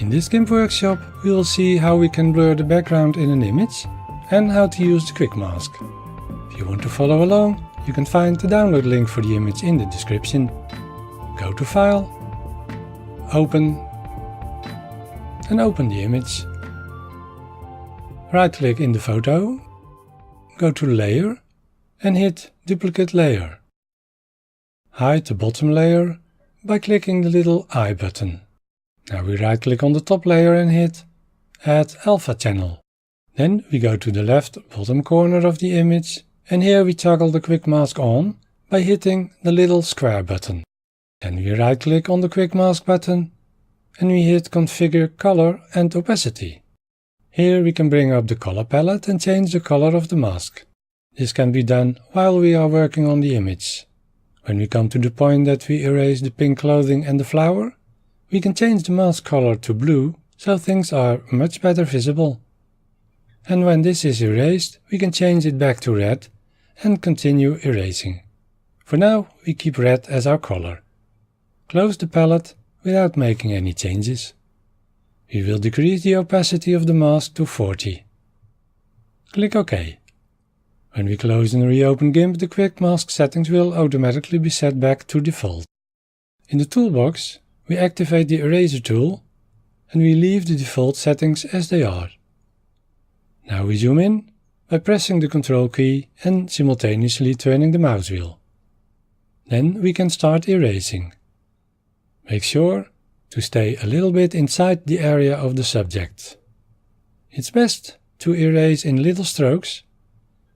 In this Gimp workshop we will see how we can blur the background in an image and how to use the quick mask. If you want to follow along, you can find the download link for the image in the description. Go to File, Open, and open the image. Right click in the photo, go to Layer and hit Duplicate Layer. Hide the bottom layer by clicking the little eye button. Now we right click on the top layer and hit Add Alpha Channel. Then we go to the left bottom corner of the image and here we toggle the quick mask on by hitting the little square button. Then we right click on the quick mask button and we hit Configure Color and Opacity. Here we can bring up the color palette and change the color of the mask. This can be done while we are working on the image. When we come to the point that we erase the pink clothing and the flower, we can change the mask color to blue so things are much better visible. And when this is erased, we can change it back to red and continue erasing. For now, we keep red as our color. Close the palette without making any changes. We will decrease the opacity of the mask to 40. Click OK. When we close and reopen Gimp, the quick mask settings will automatically be set back to default. In the toolbox, we activate the eraser tool and we leave the default settings as they are. Now we zoom in by pressing the Ctrl key and simultaneously turning the mouse wheel. Then we can start erasing. Make sure to stay a little bit inside the area of the subject. It's best to erase in little strokes,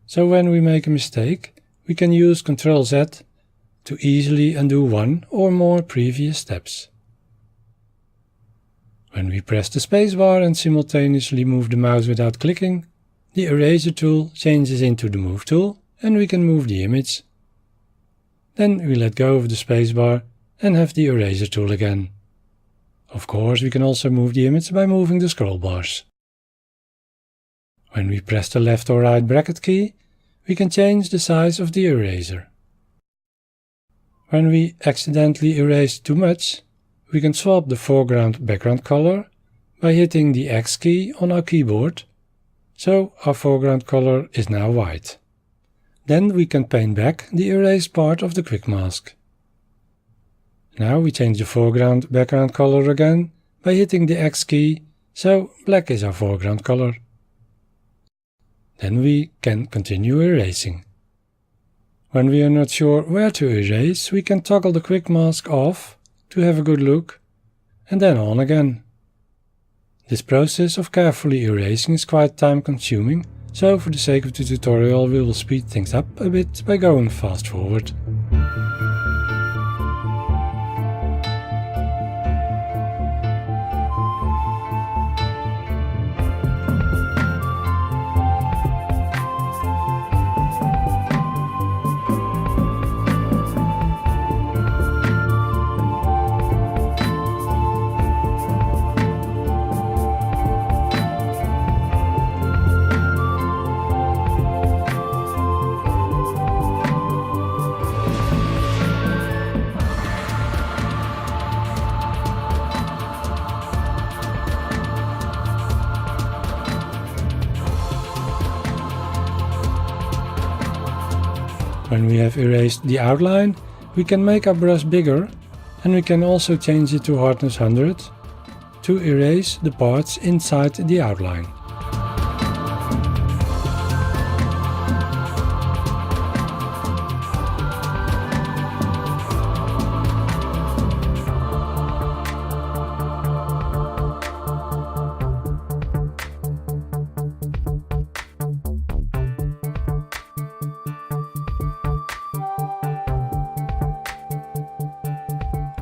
so when we make a mistake, we can use Ctrl Z to easily undo one or more previous steps. When we press the spacebar and simultaneously move the mouse without clicking, the eraser tool changes into the move tool and we can move the image. Then we let go of the spacebar and have the eraser tool again. Of course, we can also move the image by moving the scroll bars. When we press the left or right bracket key, we can change the size of the eraser. When we accidentally erase too much, we can swap the foreground background color by hitting the X key on our keyboard, so our foreground color is now white. Then we can paint back the erased part of the quick mask. Now we change the foreground background color again by hitting the X key, so black is our foreground color. Then we can continue erasing. When we are not sure where to erase, we can toggle the quick mask off to have a good look, and then on again. This process of carefully erasing is quite time consuming, so for the sake of the tutorial we will speed things up a bit by going fast forward. When we have erased the outline, we can make our brush bigger and we can also change it to hardness 100 to erase the parts inside the outline.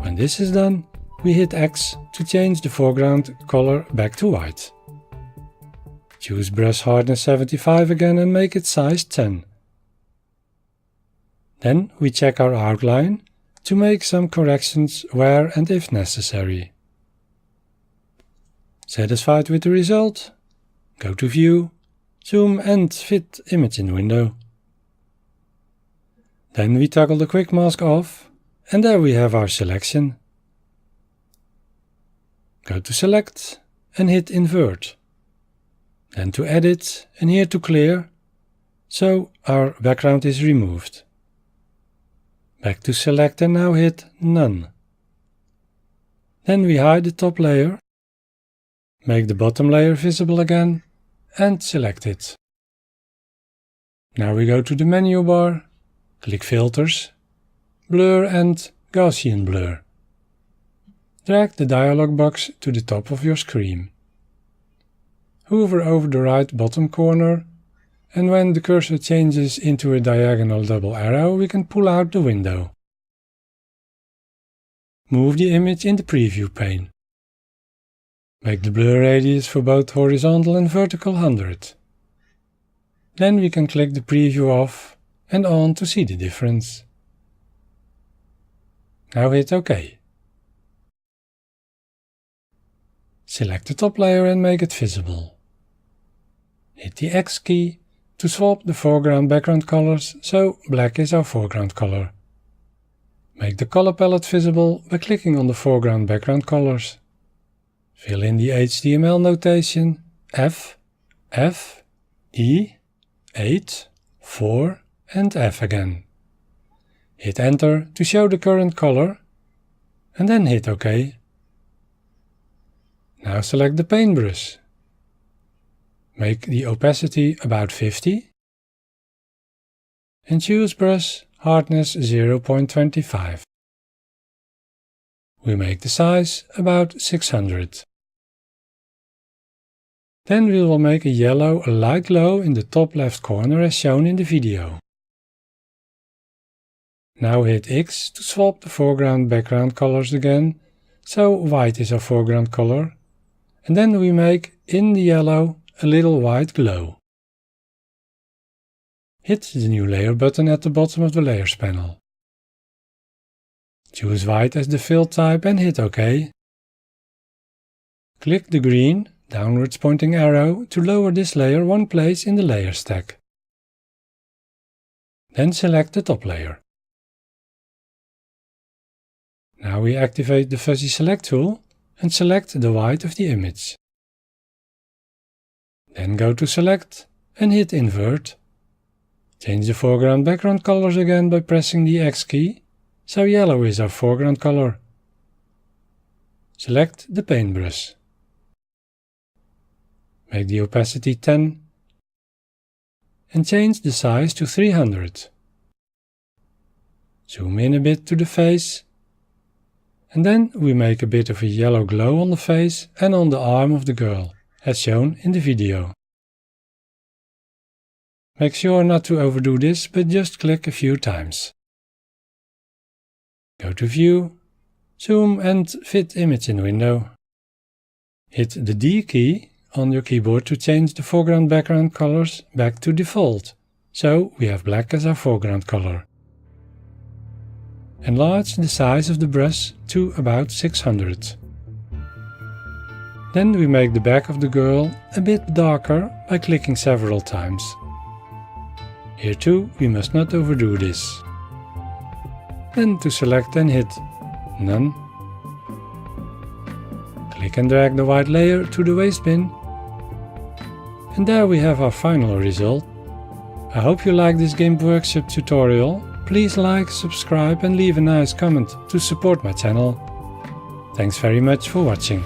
When this is done, we hit X to change the foreground color back to white. Choose brush hardness 75 again and make it size 10. Then we check our outline to make some corrections where and if necessary. Satisfied with the result? Go to View, Zoom and Fit Image in Window. Then we toggle the quick mask off and there we have our selection. Go to Select and hit Invert. Then to Edit and here to Clear, so our background is removed. Back to Select and now hit None. Then we hide the top layer, make the bottom layer visible again and select it. Now we go to the menu bar, click Filters, Blur and Gaussian Blur. Drag the dialog box to the top of your screen. Hover over the right bottom corner, and when the cursor changes into a diagonal double arrow, we can pull out the window. Move the image in the preview pane. Make the blur radius for both horizontal and vertical 100. Then we can click the preview off and on to see the difference. Now hit OK. Select the top layer and make it visible. Hit the X key to swap the foreground background colors, so black is our foreground color. Make the color palette visible by clicking on the foreground background colors. Fill in the HTML notation F, F, E, 8, 4 and F again. Hit Enter to show the current color and then hit OK. Now select the paintbrush. Make the opacity about 50 and choose brush hardness 0.25. We make the size about 600. Then we will make a yellow light glow in the top left corner as shown in the video. Now hit X to swap the foreground background colors again, so white is our foreground color, and then we make in the yellow a little white glow. Hit the New Layer button at the bottom of the Layers panel. Choose white as the fill type and hit OK. Click the green, downwards pointing arrow to lower this layer one place in the layer stack. Then select the top layer. Now we activate the Fuzzy Select tool and select the white of the image. Then go to Select and hit Invert. Change the foreground background colors again by pressing the X key, so yellow is our foreground color. Select the paintbrush. Make the opacity 10 and change the size to 300. Zoom in a bit to the face, and then we make a bit of a yellow glow on the face and on the arm of the girl, as shown in the video. Make sure not to overdo this, but just click a few times. Go to View, Zoom and Fit Image in Window. Hit the D key on your keyboard to change the foreground background colors back to default, so we have black as our foreground color. Enlarge the size of the brush to about 600. Then we make the back of the girl a bit darker by clicking several times. Here too we must not overdo this. Then to select and hit None. Click and drag the white layer to the waste bin. And there we have our final result. I hope you like this Gimp workshop tutorial. Please like, subscribe and leave a nice comment to support my channel. Thanks very much for watching.